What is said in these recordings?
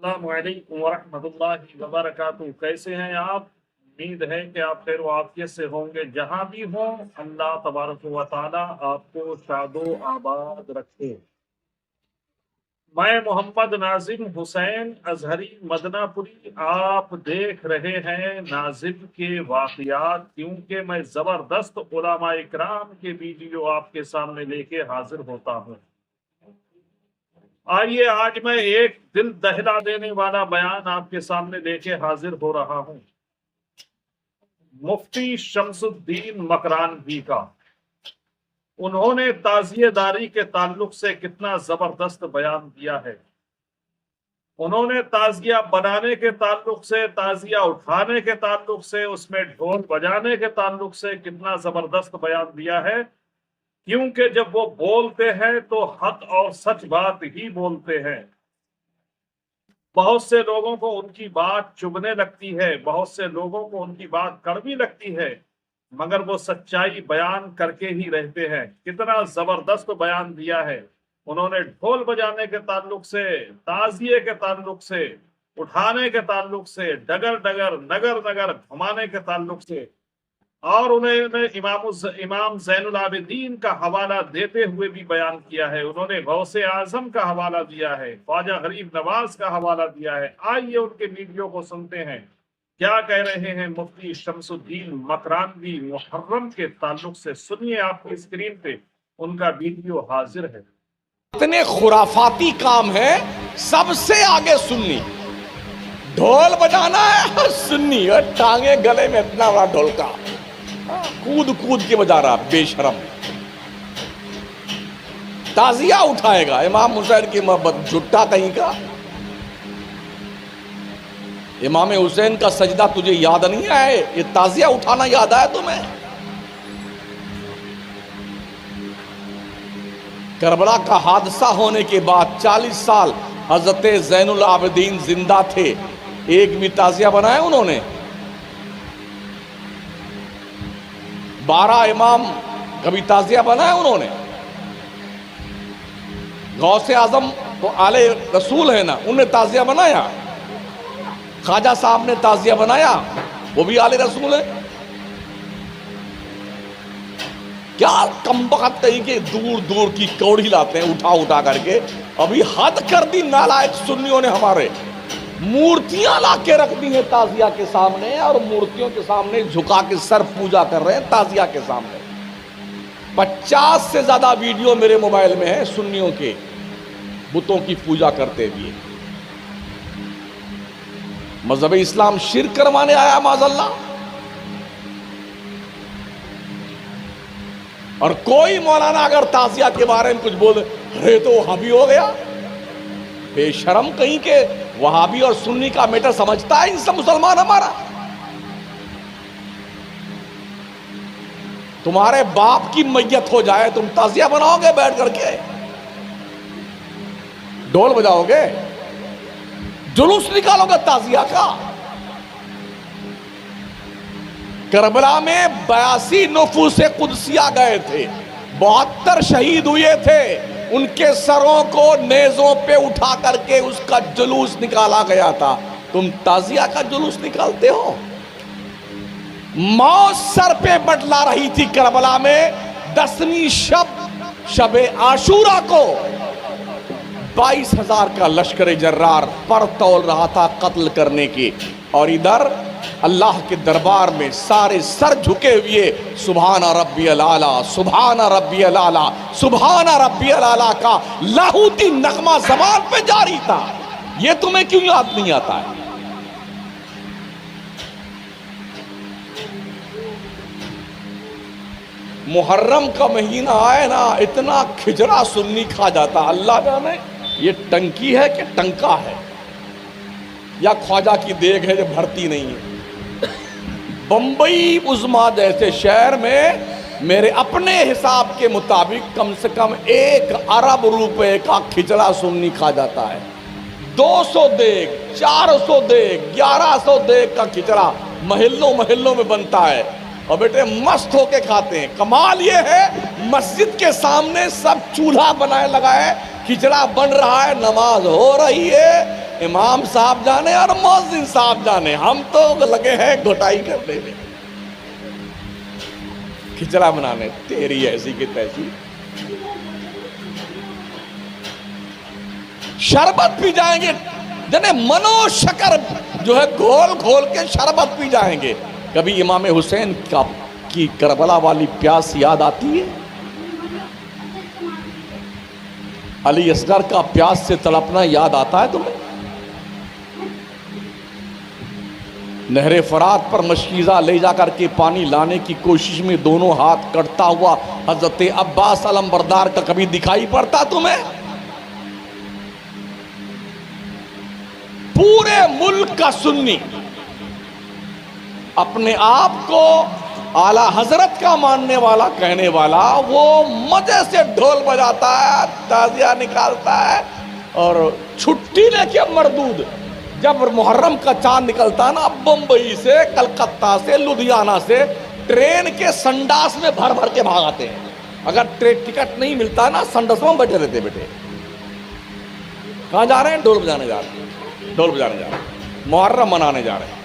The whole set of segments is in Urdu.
السلام علیکم ورحمۃ اللہ وبرکاتہ۔ کیسے ہیں آپ؟ امید ہے کہ آپ خیر و عافیت سے ہوں گے۔ جہاں بھی ہوں اللہ تبارک و تعالی آپ کو شاد و آباد رکھے۔ میں محمد ناظم حسین اظہری مدنہ پوری آپ دیکھ رہے ہیں ناظم کے واقعات، کیونکہ میں زبردست علماء اکرام کے ویڈیو آپ کے سامنے لے کے حاضر ہوتا ہوں۔ آئیے آج میں ایک دل دہلا دینے والا بیان آپ کے سامنے لے کے حاضر ہو رہا ہوں، مفتی شمس الدین مکرانوی کا۔ انہوں نے تعزیہ داری کے تعلق سے کتنا زبردست بیان دیا ہے۔ انہوں نے تعزیہ بنانے کے تعلق سے، تعزیہ اٹھانے کے تعلق سے، اس میں ڈھول بجانے کے تعلق سے کتنا زبردست بیان دیا ہے، کیونکہ جب وہ بولتے ہیں تو حق اور سچ بات ہی بولتے ہیں۔ بہت سے لوگوں کو ان کی بات چبھنے لگتی ہے، بہت سے لوگوں کو ان کی بات کڑوی لگتی ہے، مگر وہ سچائی بیان کر کے ہی رہتے ہیں۔ کتنا زبردست بیان دیا ہے انہوں نے ڈھول بجانے کے تعلق سے، تعزیے کے تعلق سے، اٹھانے کے تعلق سے، ڈگر ڈگر نگر نگر گھمانے کے تعلق سے، اور انہوں نے امام زین العابدین کا حوالہ دیتے ہوئے بھی بیان کیا ہے۔ انہوں نے غوث اعظم کا حوالہ دیا ہے، خواجہ غریب نواز کا حوالہ دیا ہے۔ آئیے ان کے ویڈیو کو سنتے ہیں، کیا کہہ رہے ہیں مفتی شمس الدین مکرانوی محرم کے تعلق سے۔ سنیے، آپ کی اسکرین پہ ان کا ویڈیو حاضر ہے۔ اتنے خرافاتی کام ہے، سب سے آگے سنی، ڈھول بجانا ہے اور سنی، اور ٹانگیں گلے میں اتنا بڑا ڈھول کا کود کود کے بجا رہا، بے شرم۔ تعزیہ اٹھائے گا امام حسین کی محبت، جھٹا کہیں کا۔ امام حسین کا سجدہ تجھے یاد نہیں آئے؟ یہ تعزیہ اٹھانا یاد آیا تمہیں؟ کربلا کا حادثہ ہونے کے بعد 40 سال حضرت زین العابدین زندہ تھے، ایک بھی تعزیہ بنایا انہوں نے؟ 12 امام کبھی تعزیہ بنایا انہوں نے؟ غوث اعظم تو آل رسول ہے نا، انہوں نے تعزیہ بنایا؟ خواجہ صاحب نے تعزیہ بنایا؟ وہ بھی آل رسول ہے۔ کیا کمبخت کہیں کہ دور دور کی کوڑی لاتے ہیں اٹھا اٹھا کر کے۔ ابھی حد کر دی نالائق سنیوں نے، ہمارے مورتیاں لا کے رکھ دی ہیں تعزیہ کے سامنے، اور مورتیوں کے سامنے جھکا کے سر پوجا کر رہے ہیں تعزیہ کے سامنے۔ 50 سے زیادہ ویڈیو میرے موبائل میں ہیں سنیوں کے بتوں کی پوجا کرتے ہوئے۔ مذہب اسلام شرک کروانے آیا معاذ اللہ، اور کوئی مولانا اگر تعزیہ کے بارے میں کچھ بول رہے تو وہابی ہو گیا۔ بے شرم کہیں کہ وہابی اور سنی کا میٹر سمجھتا ہے ان سب مسلمان ہمارا؟ تمہارے باپ کی میت ہو جائے تم تعزیہ بناؤ گے بیٹھ کر کے؟ ڈھول بجاؤ گے؟ جلوس نکالو گے تعزیہ کا؟ کربلا میں 82 نفوس قدسیہ گئے تھے، 72 شہید ہوئے تھے، ان کے سروں کو نیزوں پہ اٹھا کر کے اس کا جلوس نکالا گیا تھا۔ تم تعزیہ کا جلوس نکالتے ہو؟ موت سر پہ بٹلا رہی تھی کربلا میں 10ویں شب عاشورہ کو، 22,000 کا لشکر جرار پر تول رہا تھا قتل کرنے کی، اور ادھر اللہ کے دربار میں سارے سر جھکے ہوئے سبحان ربی العالی، سبحان ربی العالی، سبحان ربی العالی کا لاہوتی نغمہ زبان پہ جاری تھا۔ یہ تمہیں کیوں یاد نہیں آتا ہے؟ محرم کا مہینہ آئے نا، اتنا کھجرا سنی کھا جاتا، اللہ جانے یہ ٹنکی ہے کہ ٹنکا ہے، یا خواجہ کی دیگ ہے جو بھرتی نہیں ہے۔ بمبئی عظما جیسے شہر میں میرے اپنے حساب کے مطابق کم سے کم 1 ارب روپے کا کھچڑا سنی کھا جاتا ہے۔ 200 دیگ، 400 دیگ، 1100 دیگ کا کھچڑا محلوں میں بنتا ہے، اور بیٹے مست ہو کے کھاتے ہیں۔ کمال یہ ہے مسجد کے سامنے سب چولہا بنائے لگائے، کھچڑا بن رہا ہے، نماز ہو رہی ہے، امام صاحب جانے اور مؤذن صاحب جانے، ہم تو لگے ہیں گھٹائی کرنے میں، کھچڑا بنانے، تیری ایسی کی تیسی۔ شربت پی جائیں گے، جنہیں منو شکر جو ہے گھول گھول کے شربت پی جائیں گے۔ کبھی امام حسین کی کربلا والی پیاس یاد آتی ہے؟ علی اصغر کا پیاس سے تڑپنا یاد آتا ہے تمہیں؟ نہر فرات پر مشکیزہ لے جا کر کے پانی لانے کی کوشش میں دونوں ہاتھ کٹتا ہوا حضرت عباس علمبردار کا کبھی دکھائی پڑتا تمہیں؟ پورے ملک کا سنی اپنے آپ کو اعلیٰ حضرت کا ماننے والا کہنے والا، وہ مزے سے ڈھول بجاتا ہے، تازیہ نکالتا ہے، اور چھٹی لے کے مردود جب محرم کا چاند نکلتا نا، بمبئی سے، کلکتہ سے، لدھیانہ سے ٹرین کے سنڈاس میں بھر بھر کے بھاگاتے ہیں۔ اگر ٹکٹ نہیں ملتا نا، سنڈاس میں بیٹھے رہتے بیٹھے۔ کہاں جا رہے ہیں؟ ڈھول بجانے جا رہے ہیں، ڈھول بجانے جا رہے ہیں، محرم منانے جا رہے ہیں۔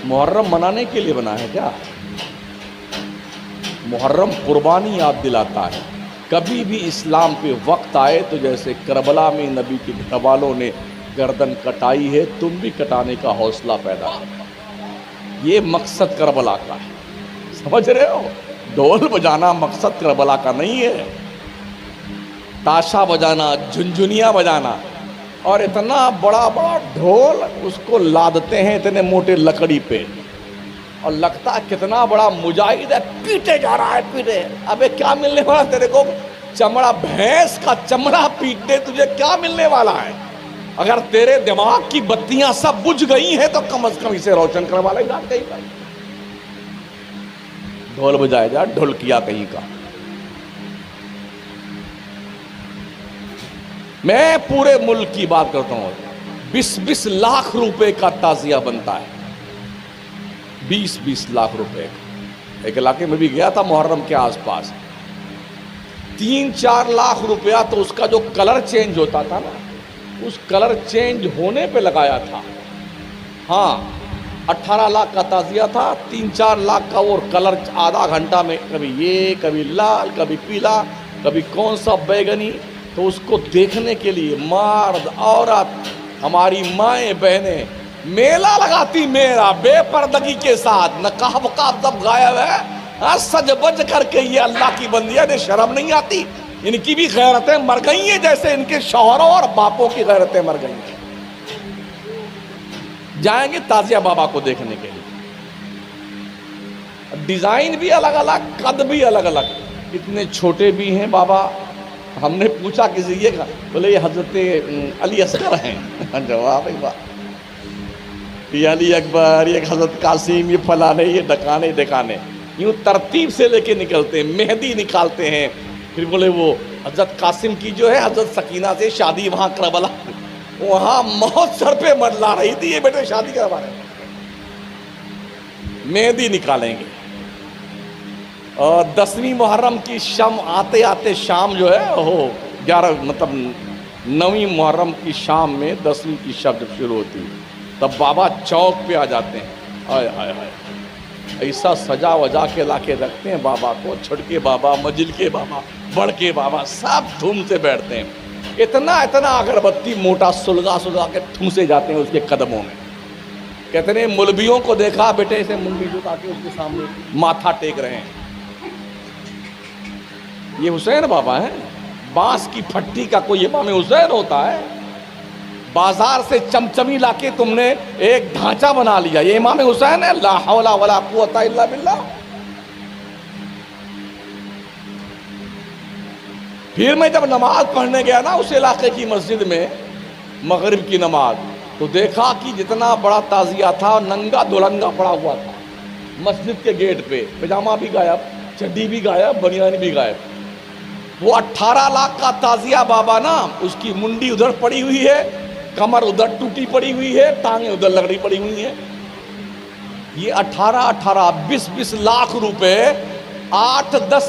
محرم منانے کے لیے بنا ہے کیا؟ محرم قربانی یاد دلاتا ہے۔ کبھی بھی اسلام پہ وقت آئے تو جیسے کربلا میں نبی کے گھر والوں نے گردن کٹائی ہے، تم بھی کٹانے کا حوصلہ پیدا ہے۔ یہ مقصد کربلا کا ہے، سمجھ رہے ہو؟ ڈھول بجانا مقصد کربلا کا نہیں ہے، تاشا بجانا، جھنجھنیاں بجانا، اور اتنا بڑا بڑا ڈھول اس کو لادتے ہیں اتنے موٹے لکڑی پہ، اور لگتا ہے کتنا بڑا مجاہد ہے، پیٹے جا رہا ہے، پیٹے۔ ابے کیا ملنے والا تیرے کو؟ چمڑا، بھینس کا چمڑا پیٹنے تجھے کیا ملنے والا ہے؟ اگر تیرے دماغ کی بتیاں سب بجھ گئی ہیں تو کم از کم اسے روشن کروا لے جا کہیں پر۔ ڈھول بجائے جا، ڈھولکیا کہیں کا۔ میں پورے ملک کی بات کرتا ہوں، 20 لاکھ روپے کا تعزیہ بنتا ہے، 20 لاکھ روپے کا۔ ایک علاقے میں بھی گیا تھا محرم کے آس پاس، 3-4 لاکھ روپیہ تو اس کا جو کلر چینج ہوتا تھا نا، اس کلر چینج ہونے پہ لگایا تھا۔ ہاں، 18 لاکھ کا تعزیہ تھا، 3-4 لاکھ کا وہ کلر آدھا گھنٹہ میں، کبھی یہ، کبھی لال، کبھی پیلا، کبھی کون سا بیگنی۔ تو اس کو دیکھنے کے لیے مرد، عورت، ہماری مائیں بہنیں میلہ لگاتی، میرا بے پردگی کے ساتھ، نقاب وقاب سب غائب ہے، سج بج کر کے یہ اللہ کی بندیاں، انہیں شرم نہیں آتی؟ ان کی بھی غیرتیں مر گئی ہیں جیسے ان کے شوہروں اور باپوں کی غیرتیں مر گئی ہیں۔ جائیں گے تعزیہ بابا کو دیکھنے کے لیے، ڈیزائن بھی الگ الگ، قد بھی الگ الگ، اتنے چھوٹے بھی ہیں بابا۔ ہم نے پوچھا کسی یہ کا، بولے یہ حضرت علی اصغر ہیں۔ جواب ہی بات، یہ علی اکبر، یہ حضرت قاسم، یہ فلانے، یہ ڈکانے ڈکانے، یوں ترتیب سے لے کے نکلتے ہیں، مہندی نکالتے ہیں۔ پھر بولے وہ حضرت قاسم کی جو ہے حضرت سکینہ سے شادی وہاں کربلا، وہاں موت سر پہ منڈلا رہی تھی، یہ بیٹے شادی کروا رہے ہیں، مہندی نکالیں گے۔ اور 10ویں محرم کی شام آتے آتے شام جو ہے وہ 9ویں محرم کی شام میں 10ویں کی شب جب شروع ہوتی ہے تب بابا چوک پہ آ جاتے ہیں۔ آئے ہائے ہائے، ایسا سجا وجا کے لا کے رکھتے ہیں بابا کو، چھڑکے بابا، مجل کے بابا، بڑھ کے بابا، سب دھوم سے بیٹھتے ہیں۔ اتنا اگربتی موٹا سلگا کے ٹھونسے جاتے ہیں اس کے قدموں میں۔ کہتے ہیں مولویوں کو دیکھا بیٹے سے منڈی جھکا کے اس کے سامنے ماتھا ٹیک رہے ہیں۔ یہ حسین بابا ہیں، بانس کی پھٹی کا کوئی امام حسین ہوتا ہے؟ بازار سے چمچمی لا کے تم نے ایک ڈھانچہ بنا لیا، یہ امام حسین ہے؟ لا حول ولا قوت الا باللہ۔ پھر میں جب نماز پڑھنے گیا نا اس علاقے کی مسجد میں، مغرب کی نماز، تو دیکھا کہ جتنا بڑا تعزیہ تھا ننگا دلنگا پڑا ہوا تھا مسجد کے گیٹ پہ، پجامہ بھی غائب، چڈی بھی غائب، بنیان بھی غائب۔ وہ 18 لاکھ کا تعزیہ بابا نا، اس کی منڈی ادھر پڑی ہوئی ہے، کمر ادھر ٹوٹی پڑی ہوئی ہے، ٹانگیں ادھر لگڑی پڑی ہوئی ہیں۔ یہ 18 20 لاکھ روپے 8-10